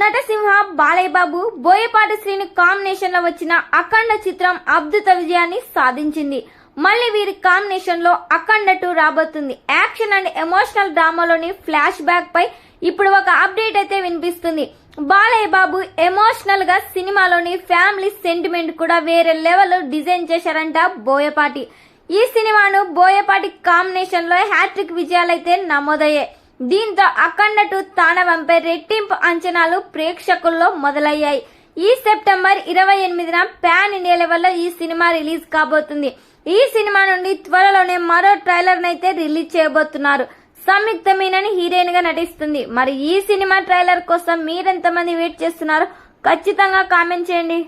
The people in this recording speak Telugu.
నటసింహ బాలయ్య బాబు బోయపాటి శ్రీని కాంబినేషన్ లో వచ్చిన అఖండ చిత్రం అద్భుత విజయాన్ని సాధించింది. మళ్ళీ వీరి కాంబినేషన్ లో అఖండ 2 రాబోతుంది. యాక్షన్ అండ్ ఎమోషనల్ డ్రామాలోని ఫ్లాష్ బ్యాక్ పై ఇప్పుడు ఒక అప్డేట్ అయితే వినిపిస్తుంది. బాలయ్య బాబు ఎమోషనల్ గా సినిమాలోని ఫ్యామిలీ సెంటిమెంట్ కూడా వేరే లెవెల్ డిజైన్ చేశారంట బోయపాటి. ఈ సినిమాను బోయపాటి కాంబినేషన్ లో హ్యాట్రిక్ విజయాలైతే నమోదయ్యాయి. దీంతో అఖండ 2 తాండవంపై రెట్టింపు అంచనాలు ప్రేక్షకుల్లో మొదలయ్యాయి. ఈ సెప్టెంబర్ 28న పాన్ ఇండియా లెవెల్లో ఈ సినిమా రిలీజ్ కాబోతుంది. ఈ సినిమా నుండి త్వరలోనే మరో ట్రైలర్ నైతే రిలీజ్ చేయబోతున్నారు. సంయుక్త మీనన్ హీరోయిన్ గా నటిస్తుంది. మరి ఈ సినిమా ట్రైలర్ కోసం మీరెంతమంది వెయిట్ చేస్తున్నారో ఖచ్చితంగా కామెంట్ చేయండి.